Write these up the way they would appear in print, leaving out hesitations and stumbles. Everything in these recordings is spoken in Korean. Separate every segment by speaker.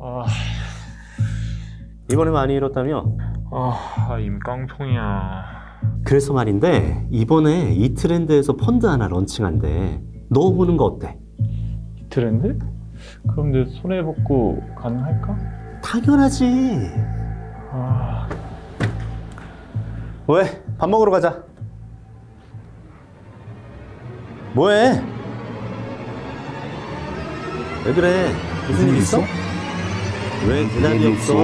Speaker 1: 아,
Speaker 2: 이번에 많이 잃었다며?
Speaker 1: 임깡통이야.
Speaker 2: 그래서 말인데 이번에 이 트렌드에서 펀드 하나 런칭한대. 넣어보는 거 어때?
Speaker 1: 트렌드? 그럼 내 손해복구 가능할까?
Speaker 2: 당연하지.
Speaker 1: 아,
Speaker 2: 왜? 밥 먹으러 가자. 뭐해? 왜 그래? 무슨 일 있어? 왜 대답이 없어?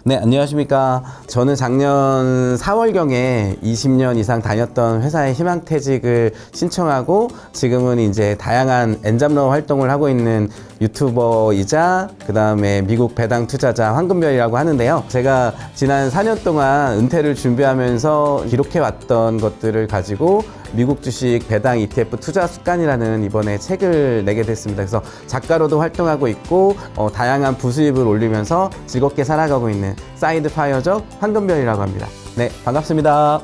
Speaker 3: 네, 안녕하십니까. 저는 작년 4월경에 20년 이상 다녔던 회사의 희망퇴직을 신청하고 지금은 이제 다양한 엔잡러 활동을 하고 있는 유튜버이자 그 다음에 미국 배당 투자자 황금별이라고 하는데요. 제가 지난 4년 동안 은퇴를 준비하면서 기록해왔던 것들을 가지고 미국 주식 배당 ETF 투자 습관이라는 이번에 책을 내게 됐습니다. 그래서 작가로도 활동하고 있고 다양한 부수입을 올리면서 즐겁게 살아가고 있는 사이드 파이어적 황금별이라고 합니다. 네, 반갑습니다.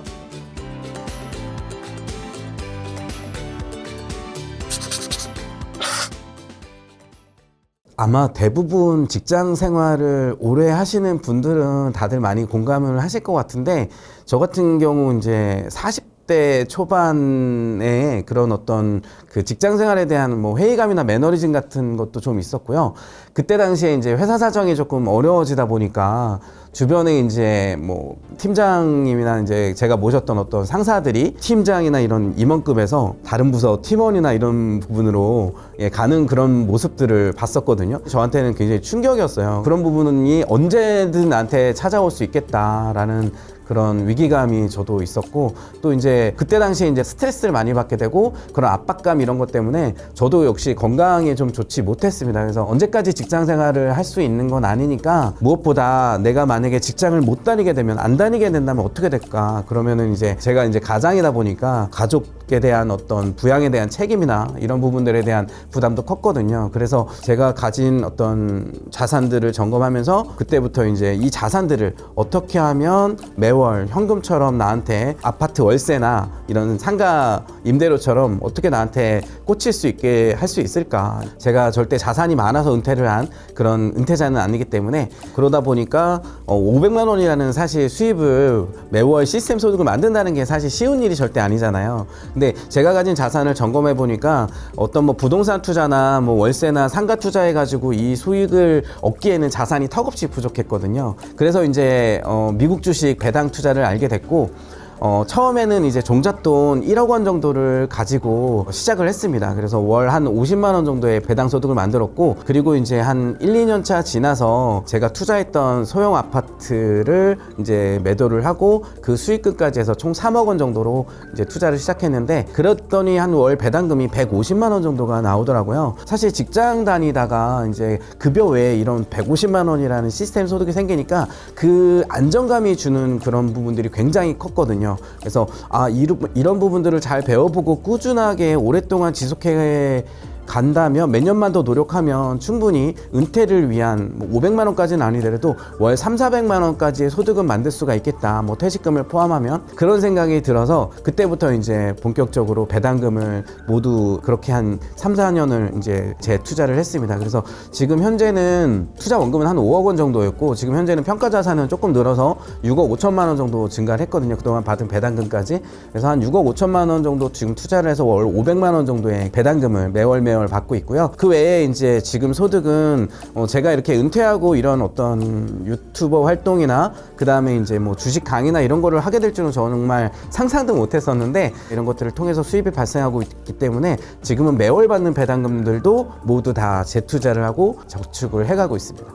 Speaker 3: 아마 대부분 직장 생활을 오래 하시는 분들은 다들 많이 공감을 하실 것 같은데, 저 같은 경우 이제 40대 초반에 그런 어떤 그 직장 생활에 대한 뭐 회의감이나 매너리즘 같은 것도 좀 있었고요. 그때 당시에 이제 회사 사정이 조금 어려워지다 보니까 주변에 이제 뭐 팀장님이나 이제 제가 모셨던 어떤 상사들이 팀장이나 이런 임원급에서 다른 부서 팀원이나 이런 부분으로 가는 그런 모습들을 봤었거든요. 저한테는 굉장히 충격이었어요. 그런 부분이 언제든 나한테 찾아올 수 있겠다라는 그런 위기감이 저도 있었고, 또 이제 그때 당시에 이제 스트레스를 많이 받게 되고 그런 압박감 이런 것 때문에 저도 역시 건강에 좀 좋지 못했습니다. 그래서 언제까지 직장 생활을 할 수 있는 건 아니니까, 무엇보다 내가 만약에 직장을 못 다니게 되면, 안 다니게 된다면 어떻게 될까? 그러면은 이제 제가 이제 가장이다 보니까 가족에 대한 어떤 부양에 대한 책임이나 이런 부분들에 대한 부담도 컸거든요. 그래서 제가 가진 어떤 자산들을 점검하면서 그때부터 이제 이 자산들을 어떻게 하면 매월 현금처럼 나한테 아파트 월세나 이런 상가 임대료처럼 어떻게 나한테 꽂힐 수 있게 할 수 있을까? 제가 절대 자산이 많아서 은퇴를 한 그런 은퇴자는 아니기 때문에, 그러다 보니까 500만 원이라는 사실 수입을 매월 시스템 소득을 만든다는 게 사실 쉬운 일이 절대 아니잖아요. 근데 제가 가진 자산을 점검해 보니까 어떤 뭐 부동산 투자나 뭐 월세나 상가 투자해 가지고 이 수익을 얻기에는 자산이 턱없이 부족했거든요. 그래서 이제 미국 주식 배당 투자를 알게 됐고, 처음에는 이제 종잣돈 1억 원 정도를 가지고 시작을 했습니다. 그래서 월 한 50만 원 정도의 배당 소득을 만들었고, 그리고 이제 한 1, 2년 차 지나서 제가 투자했던 소형 아파트를 이제 매도를 하고 그 수익금까지 해서 총 3억 원 정도로 이제 투자를 시작했는데, 그랬더니 한 월 배당금이 150만 원 정도가 나오더라고요. 사실 직장 다니다가 이제 급여 외에 이런 150만 원이라는 시스템 소득이 생기니까 그 안정감이 주는 그런 부분들이 굉장히 컸거든요. 그래서 이런 부분들을 잘 배워보고 꾸준하게 오랫동안 지속해 간다면, 몇 년만 더 노력하면 충분히 은퇴를 위한 500만 원까지는 아니더라도 월 3, 400만 원까지의 소득은 만들 수가 있겠다. 뭐 퇴직금을 포함하면, 그런 생각이 들어서 그때부터 이제 본격적으로 배당금을 모두 그렇게 한 3, 4년을 이제 재투자를 했습니다. 그래서 지금 현재는 투자 원금은 한 5억 원 정도였고, 지금 현재는 평가 자산은 조금 늘어서 6억 5천만 원 정도 증가를 했거든요. 그동안 받은 배당금까지. 그래서 한 6억 5천만 원 정도 지금 투자를 해서 월 500만 원 정도의 배당금을 매월 받고 있고요. 그 외에 이제 지금 소득은 제가 이렇게 은퇴하고 이런 어떤 유튜버 활동이나 그 다음에 이제 뭐 주식 강의나 이런 거를 하게 될 줄은 정말 상상도 못 했었는데, 이런 것들을 통해서 수입이 발생하고 있기 때문에 지금은 매월 받는 배당금들도 모두 다 재투자를 하고 저축을 해가고 있습니다.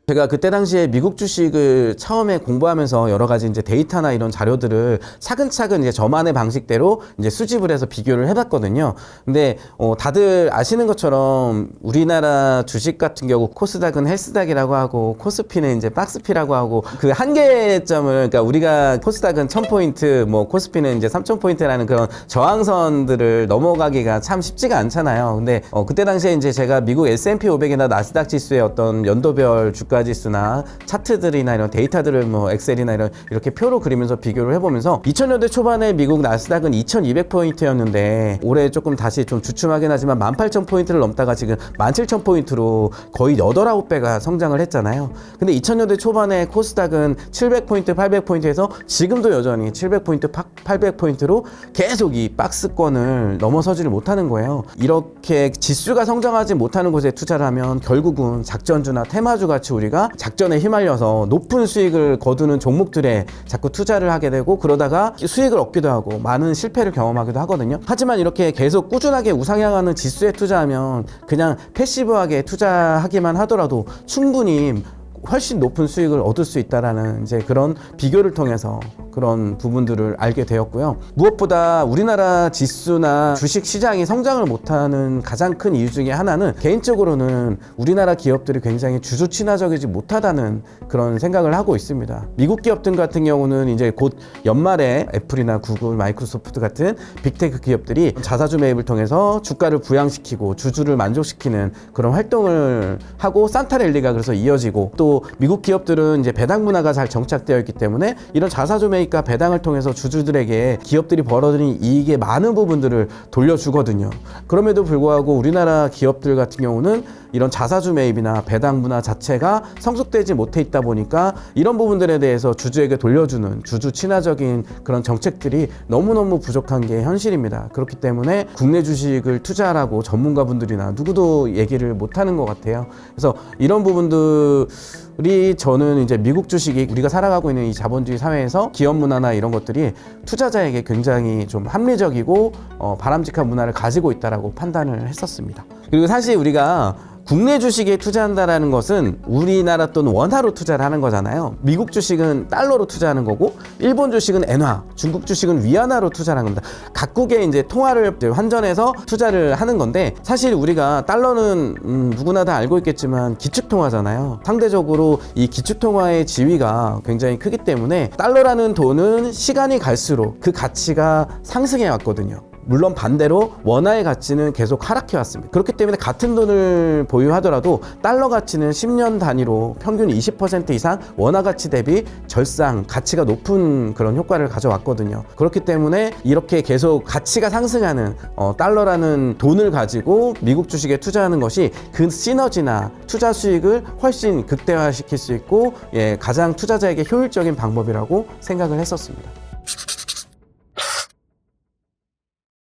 Speaker 3: 제가 그때 당시에 미국 주식을 처음에 공부하면서 여러 가지 이제 데이터나 이런 자료들을 차근차근 이제 저만의 방식대로 이제 수집을 해서 비교를 해봤거든요. 근데 다들 아시는 것처럼 우리나라 주식 같은 경우 코스닥은 헬스닥이라고 하고 코스피는 이제 박스피라고 하고 그 한계점을 그러니까 우리가 코스닥은 1000포인트 뭐 코스피는 이제 3000포인트라는 그런 저항선들을 넘어가기가 참 쉽지가 않잖아요. 근데 그때 당시에 이제 제가 미국 S&P 500이나 나스닥 지수의 어떤 연도별 주가 지수나 차트들이나 이런 데이터들을 뭐 엑셀이나 이렇게 표로 그리면서 비교를 해보면서 2000년대 초반에 미국 나스닥은 2200포인트였는데 올해 조금 다시 좀 주춤하긴 하지만 18000포인트를 넘다가 지금 17000포인트로 거의 8, 9배가 성장을 했잖아요. 근데 2000년대 초반에 코스닥은 700포인트, 800포인트에서 지금도 여전히 700포인트, 800포인트로 계속 이 박스권을 넘어서지를 못하는 거예요. 이렇게 지수가 성장하지 못하는 곳에 투자를 하면 결국은 작전주나 테마주 같이 우리가 작전에 휘말려서 높은 수익을 거두는 종목들에 자꾸 투자를 하게 되고 그러다가 수익을 얻기도 하고 많은 실패를 경험하기도 하거든요. 하지만 이렇게 계속 꾸준하게 우상향하는 지수에 투자하면 그냥 패시브하게 투자하기만 하더라도 충분히 훨씬 높은 수익을 얻을 수 있다라는 이제 그런 비교를 통해서 그런 부분들을 알게 되었고요. 무엇보다 우리나라 지수나 주식 시장이 성장을 못하는 가장 큰 이유 중에 하나는 개인적으로는 우리나라 기업들이 굉장히 주주 친화적이지 못하다는 그런 생각을 하고 있습니다. 미국 기업들 같은 경우는 이제 곧 연말에 애플이나 구글, 마이크로소프트 같은 빅테크 기업들이 자사주 매입을 통해서 주가를 부양시키고 주주를 만족시키는 그런 활동을 하고 산타랠리가 그래서 이어지고 또 미국 기업들은 이제 배당 문화가 잘 정착되어 있기 때문에 이런 자사주 매입과 배당을 통해서 주주들에게 기업들이 벌어들인 이익의 많은 부분들을 돌려주거든요. 그럼에도 불구하고 우리나라 기업들 같은 경우는 이런 자사주 매입이나 배당 문화 자체가 성숙되지 못해 있다 보니까 이런 부분들에 대해서 주주에게 돌려주는 주주 친화적인 그런 정책들이 너무너무 부족한 게 현실입니다. 그렇기 때문에 국내 주식을 투자하라고 전문가분들이나 누구도 얘기를 못하는 것 같아요. 그래서 이런 부분들이 저는 이제 미국 주식이 우리가 살아가고 있는 이 자본주의 사회에서 기업 문화나 이런 것들이 투자자에게 굉장히 좀 합리적이고 바람직한 문화를 가지고 있다라고 판단을 했었습니다. 그리고 사실 우리가 국내 주식에 투자한다라는 것은 우리나라 돈 원화로 투자를 하는 거잖아요. 미국 주식은 달러로 투자하는 거고 일본 주식은 엔화, 중국 주식은 위안화로 투자를 하는 겁니다. 각국의 이제 통화를 환전해서 투자를 하는 건데 사실 우리가 달러는 누구나 다 알고 있겠지만 기축통화잖아요. 상대적으로 이 기축통화의 지위가 굉장히 크기 때문에 달러라는 돈은 시간이 갈수록 그 가치가 상승해 왔거든요. 물론 반대로 원화의 가치는 계속 하락해 왔습니다. 그렇기 때문에 같은 돈을 보유하더라도 달러 가치는 10년 단위로 평균 20% 이상 원화 가치 대비 절상 가치가 높은 그런 효과를 가져왔거든요. 그렇기 때문에 이렇게 계속 가치가 상승하는 달러라는 돈을 가지고 미국 주식에 투자하는 것이 그 시너지나 투자 수익을 훨씬 극대화시킬 수 있고 가장 투자자에게 효율적인 방법이라고 생각을 했었습니다.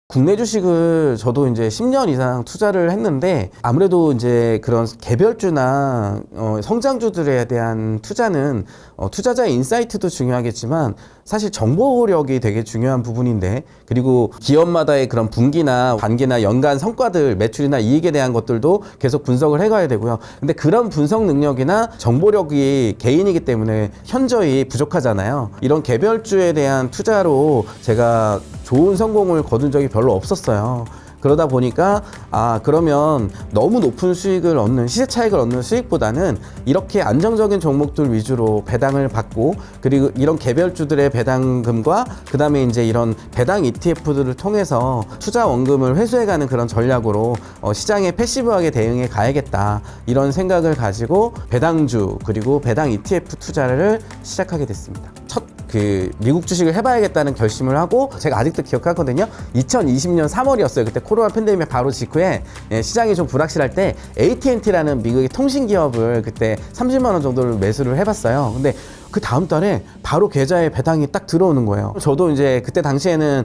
Speaker 3: 국내 주식을 저도 이제 10년 이상 투자를 했는데 아무래도 이제 그런 개별주나 성장주들에 대한 투자는 투자자의 인사이트도 중요하겠지만 사실 정보력이 되게 중요한 부분인데 그리고 기업마다의 그런 분기나 반기나 연간 성과들 매출이나 이익에 대한 것들도 계속 분석을 해가야 되고요. 근데 그런 분석 능력이나 정보력이 개인이기 때문에 현저히 부족하잖아요. 이런 개별주에 대한 투자로 제가 좋은 성공을 거둔 적이 별로 없었어요. 그러다 보니까 그러면 너무 높은 수익을 얻는 시세 차익을 얻는 수익보다는 이렇게 안정적인 종목들 위주로 배당을 받고 그리고 이런 개별주들의 배당금과 그 다음에 이제 이런 배당 ETF들을 통해서 투자 원금을 회수해가는 그런 전략으로 시장에 패시브하게 대응해 가야겠다 이런 생각을 가지고 배당주 그리고 배당 ETF 투자를 시작하게 됐습니다. 미국 주식을 해봐야겠다는 결심을 하고 제가 아직도 기억하거든요. 2020년 3월이었어요. 그때 코로나 팬데믹 바로 직후에 시장이 좀 불확실할 때 AT&T라는 미국의 통신 기업을 그때 30만 원 정도를 매수를 해봤어요. 근데 그 다음 달에 바로 계좌에 배당이 딱 들어오는 거예요. 저도 이제 그때 당시에는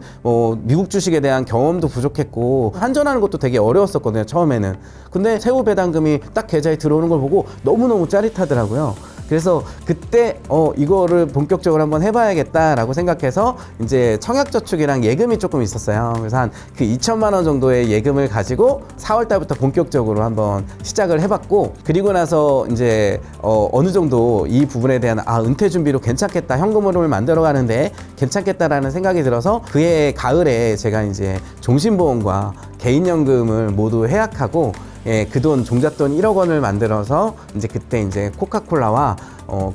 Speaker 3: 미국 주식에 대한 경험도 부족했고 환전하는 것도 되게 어려웠었거든요. 처음에는. 근데 세후 배당금이 딱 계좌에 들어오는 걸 보고 너무너무 짜릿하더라고요. 그래서 그때 이거를 본격적으로 한번 해봐야겠다라고 생각해서 이제 청약저축이랑 예금이 조금 있었어요. 그래서 한 그 2천만 원 정도의 예금을 가지고 4월 달부터 본격적으로 한번 시작을 해봤고, 그리고 나서 이제 어느 정도 이 부분에 대한 은퇴 준비로 괜찮겠다, 현금 흐름을 만들어 가는데 괜찮겠다라는 생각이 들어서 그해 가을에 제가 이제 종신보험과 개인연금을 모두 해약하고 그 돈 종잣돈 1억 원을 만들어서 이제 그때 이제 코카콜라와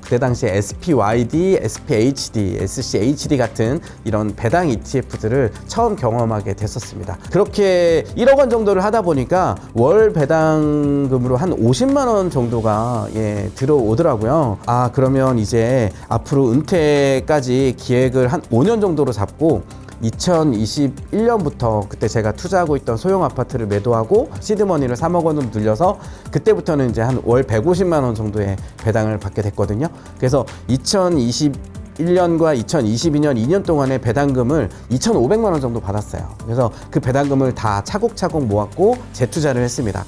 Speaker 3: 그때 당시에 SPYD, SPHD, SCHD 같은 이런 배당 ETF들을 처음 경험하게 됐었습니다. 그렇게 1억 원 정도를 하다 보니까 월 배당금으로 한 50만 원 정도가 들어오더라고요. 그러면 이제 앞으로 은퇴까지 기획을 한 5년 정도로 잡고 2021년부터 그때 제가 투자하고 있던 소형 아파트를 매도하고 시드머니를 3억 원으로 늘려서 그때부터는 이제 한 월 150만 원 정도의 배당을 받게 됐거든요. 그래서 2021년과 2022년 2년 동안의 배당금을 2,500만 원 정도 받았어요. 그래서 그 배당금을 다 차곡차곡 모았고 재투자를 했습니다.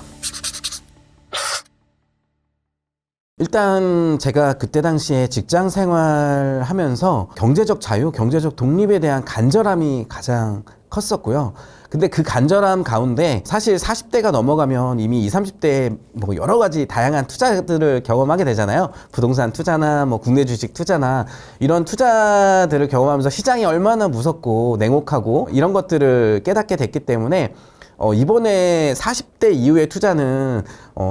Speaker 3: 일단 제가 그때 당시에 직장 생활하면서 경제적 자유, 경제적 독립에 대한 간절함이 가장 컸었고요. 근데 그 간절함 가운데 사실 40대가 넘어가면 이미 20, 30대에 뭐 여러 가지 다양한 투자들을 경험하게 되잖아요. 부동산 투자나 뭐 국내 주식 투자나 이런 투자들을 경험하면서 시장이 얼마나 무섭고 냉혹하고 이런 것들을 깨닫게 됐기 때문에 이번에 40대 이후의 투자는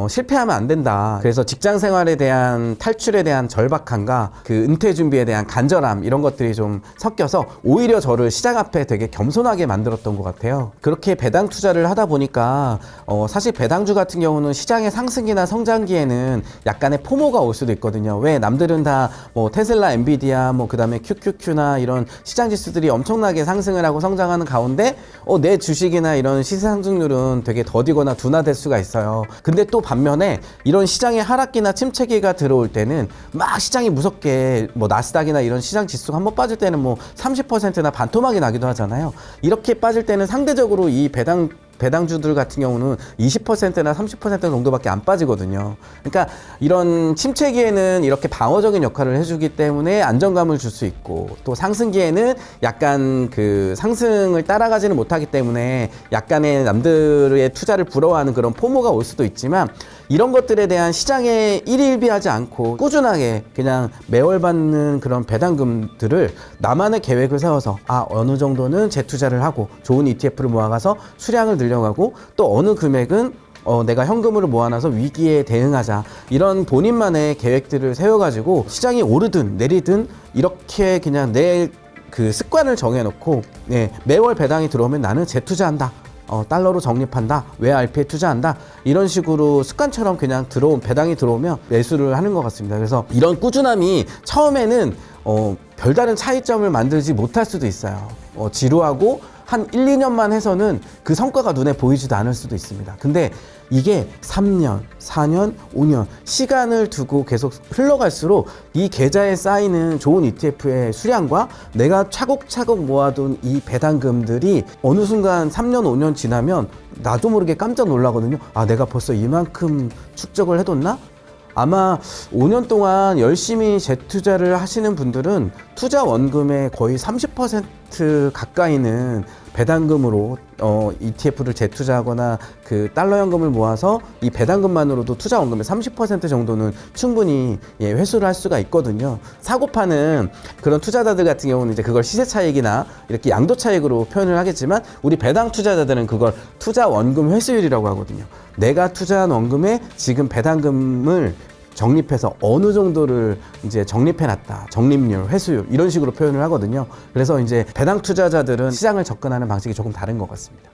Speaker 3: 실패하면 안 된다. 그래서 직장 생활에 대한 탈출에 대한 절박함과 그 은퇴 준비에 대한 간절함, 이런 것들이 좀 섞여서 오히려 저를 시장 앞에 되게 겸손하게 만들었던 것 같아요. 그렇게 배당 투자를 하다 보니까 사실 배당주 같은 경우는 시장의 상승기나 성장기에는 약간의 포모가 올 수도 있거든요. 왜 남들은 다 뭐 테슬라, 엔비디아, 뭐 그다음에 QQQ나 이런 시장 지수들이 엄청나게 상승을 하고 성장하는 가운데 내 주식이나 이런 시세 상승률은 되게 더디거나 둔화될 수가 있어요. 근데 또 반면에 이런 시장의 하락기나 침체기가 들어올 때는 막 시장이 무섭게 뭐 나스닥이나 이런 시장 지수가 한번 빠질 때는 뭐 30%나 반토막이 나기도 하잖아요. 이렇게 빠질 때는 상대적으로 이 배당주들 같은 경우는 20%나 30% 정도밖에 안 빠지거든요. 그러니까 이런 침체기에는 이렇게 방어적인 역할을 해주기 때문에 안정감을 줄 수 있고, 또 상승기에는 약간 그 상승을 따라가지는 못하기 때문에 약간의 남들의 투자를 부러워하는 그런 포모가 올 수도 있지만, 이런 것들에 대한 시장에 일희일비하지 않고 꾸준하게 그냥 매월 받는 그런 배당금들을 나만의 계획을 세워서 어느 정도는 재투자를 하고 좋은 ETF를 모아가서 수량을 늘려가고, 또 어느 금액은 내가 현금으로 모아놔서 위기에 대응하자, 이런 본인만의 계획들을 세워가지고 시장이 오르든 내리든 이렇게 그냥 내 그 습관을 정해놓고 매월 배당이 들어오면 나는 재투자한다, 달러로 적립한다, 외RP에 투자한다, 이런 식으로 습관처럼 그냥 배당이 들어오면 매수를 하는 것 같습니다. 그래서 이런 꾸준함이 처음에는 별다른 차이점을 만들지 못할 수도 있어요. 지루하고 한 1, 2년만 해서는 그 성과가 눈에 보이지도 않을 수도 있습니다. 근데 이게 3년, 4년, 5년 시간을 두고 계속 흘러갈수록 이 계좌에 쌓이는 좋은 ETF의 수량과 내가 차곡차곡 모아둔 이 배당금들이 어느 순간 3년, 5년 지나면 나도 모르게 깜짝 놀라거든요. 내가 벌써 이만큼 축적을 해뒀나? 아마 5년 동안 열심히 재투자를 하시는 분들은 투자 원금의 거의 30% 가까이는 배당금으로 ETF를 재투자하거나 그 달러 현금을 모아서 이 배당금만으로도 투자 원금의 30% 정도는 충분히 회수를 할 수가 있거든요. 사고 파는 그런 투자자들 같은 경우는 이제 그걸 시세 차익이나 이렇게 양도 차익으로 표현을 하겠지만, 우리 배당 투자자들은 그걸 투자 원금 회수율이라고 하거든요. 내가 투자한 원금에 지금 배당금을 적립해서 어느 정도를 이제 적립해놨다, 적립률, 회수율, 이런 식으로 표현을 하거든요. 그래서 이제 배당 투자자들은 시장을 접근하는 방식이 조금 다른 것 같습니다.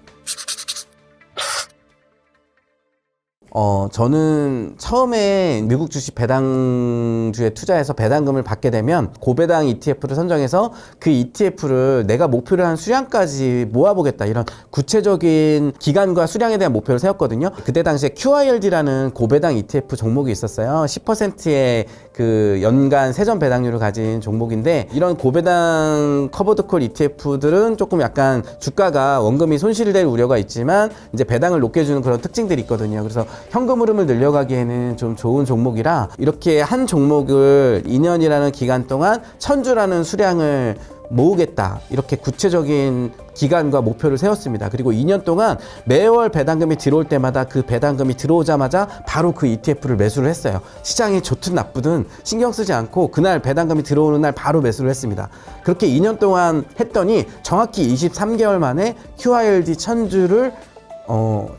Speaker 3: 저는 처음에 미국 주식 배당주에 투자해서 배당금을 받게 되면 고배당 ETF를 선정해서 그 ETF를 내가 목표로 한 수량까지 모아보겠다, 이런 구체적인 기간과 수량에 대한 목표를 세웠거든요. 그때 당시에 QILD라는 고배당 ETF 종목이 있었어요. 10%의 그 연간 세전 배당률을 가진 종목인데, 이런 고배당 커버드콜 ETF들은 조금 약간 주가가 원금이 손실될 우려가 있지만 이제 배당을 높게 주는 그런 특징들이 있거든요. 그래서 현금 흐름을 늘려가기에는 좀 좋은 종목이라 이렇게 한 종목을 2년이라는 기간 동안 1000주라는 수량을 모으겠다, 이렇게 구체적인 기간과 목표를 세웠습니다. 그리고 2년 동안 매월 배당금이 들어올 때마다 그 배당금이 들어오자마자 바로 그 ETF를 매수를 했어요. 시장이 좋든 나쁘든 신경 쓰지 않고 그날 배당금이 들어오는 날 바로 매수를 했습니다. 그렇게 2년 동안 했더니 정확히 23개월 만에 QRD 1000주를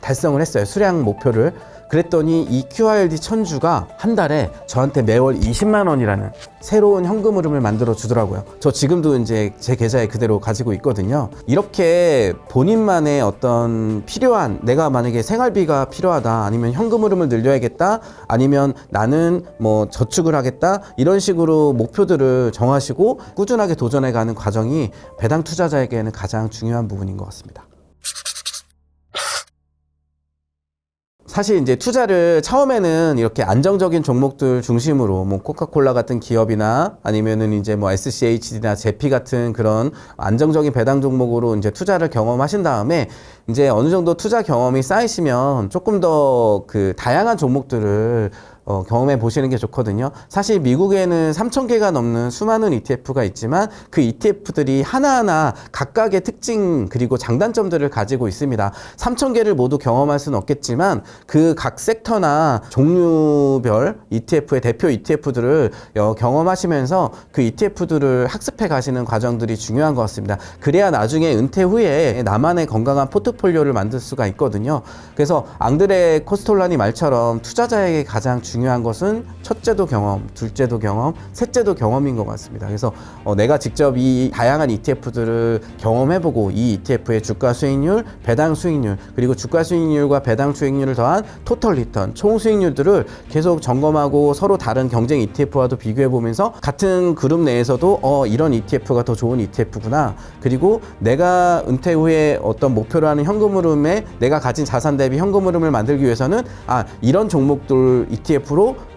Speaker 3: 달성을 했어요. 수량 목표를. 그랬더니 이 QRD 1000주가 한 달에 저한테 매월 20만 원이라는 새로운 현금 흐름을 만들어 주더라고요. 저 지금도 이제 제 계좌에 그대로 가지고 있거든요. 이렇게 본인만의 어떤 필요한, 내가 만약에 생활비가 필요하다, 아니면 현금 흐름을 늘려야겠다, 아니면 나는 뭐 저축을 하겠다, 이런 식으로 목표들을 정하시고 꾸준하게 도전해 가는 과정이 배당 투자자에게는 가장 중요한 부분인 것 같습니다. 사실 이제 투자를 처음에는 이렇게 안정적인 종목들 중심으로 뭐 코카콜라 같은 기업이나 아니면은 이제 뭐 SCHD나 제피 같은 그런 안정적인 배당 종목으로 이제 투자를 경험하신 다음에 이제 어느 정도 투자 경험이 쌓이시면 조금 더 그 다양한 종목들을 경험해 보시는 게 좋거든요. 사실 미국에는 3,000개가 넘는 수많은 ETF가 있지만 그 ETF들이 하나하나 각각의 특징 그리고 장단점들을 가지고 있습니다. 3,000개를 모두 경험할 수는 없겠지만 그 각 섹터나 종류별 ETF의 대표 ETF들을 경험하시면서 그 ETF들을 학습해 가시는 과정들이 중요한 것 같습니다. 그래야 나중에 은퇴 후에 나만의 건강한 포트폴리오를 만들 수가 있거든요. 그래서 앙드레 코스톨라니 말처럼 투자자에게 가장 중요한 것은 첫째도 경험, 둘째도 경험, 셋째도 경험인 것 같습니다. 그래서 내가 직접 이 다양한 ETF들을 경험해보고 이 ETF의 주가 수익률, 배당 수익률, 그리고 주가 수익률과 배당 수익률을 더한 토털 리턴, 총 수익률들을 계속 점검하고 서로 다른 경쟁 ETF와도 비교해보면서 같은 그룹 내에서도 이런 ETF가 더 좋은 ETF구나, 그리고 내가 은퇴 후에 어떤 목표로 하는 현금 흐름에 내가 가진 자산 대비 현금 흐름을 만들기 위해서는 이런 종목들 ETF로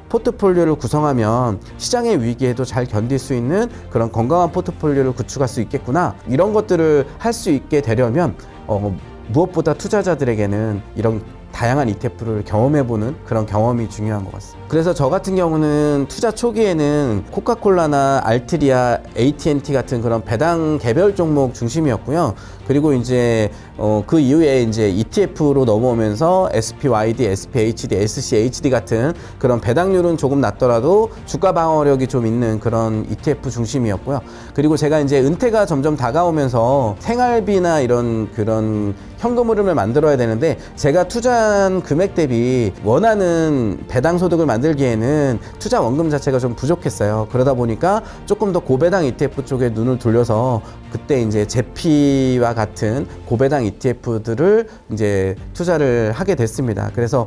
Speaker 3: 포트폴리오를 구성하면 시장의 위기에도 잘 견딜 수 있는 그런 건강한 포트폴리오를 구축할 수 있겠구나, 이런 것들을 할 수 있게 되려면 무엇보다 투자자들에게는 이런 다양한 ETF를 경험해보는 그런 경험이 중요한 것 같습니다. 그래서 저 같은 경우는 투자 초기에는 코카콜라나 알트리아, AT&T 같은 그런 배당 개별 종목 중심이었고요. 그리고 이제 그 이후에 이제 ETF로 넘어오면서 SPYD, SPHD, SCHD 같은 그런 배당률은 조금 낮더라도 주가 방어력이 좀 있는 그런 ETF 중심이었고요. 그리고 제가 이제 은퇴가 점점 다가오면서 생활비나 이런 그런 현금 흐름을 만들어야 되는데 제가 투자한 금액 대비 원하는 배당 소득을 만들기에는 투자 원금 자체가 좀 부족했어요. 그러다 보니까 조금 더 고배당 ETF 쪽에 눈을 돌려서 그때 이제 제피와 같은 고배당 ETF들을 이제 투자를 하게 됐습니다. 그래서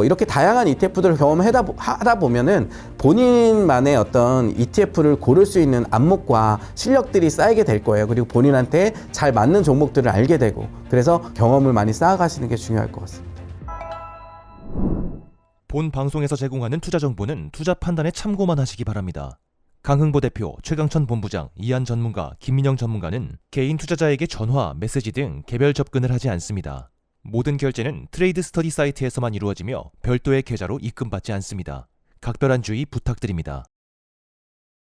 Speaker 3: 이렇게 다양한 ETF들을 경험하다 보면은 본인만의 어떤 ETF를 고를 수 있는 안목과 실력들이 쌓이게 될 거예요. 그리고 본인한테 잘 맞는 종목들을 알게 되고, 그래서 경험을 많이 쌓아가시는 게 중요할 것 같습니다.
Speaker 4: 본 방송에서 제공하는 투자 정보는 투자 판단에 참고만 하시기 바랍니다. 강흥보 대표, 최강천 본부장, 이한 전문가, 김민영 전문가는 개인 투자자에게 전화, 메시지 등 개별 접근을 하지 않습니다. 모든 결제는 트레이드 스터디 사이트에서만 이루어지며 별도의 계좌로 입금받지 않습니다. 각별한 주의 부탁드립니다.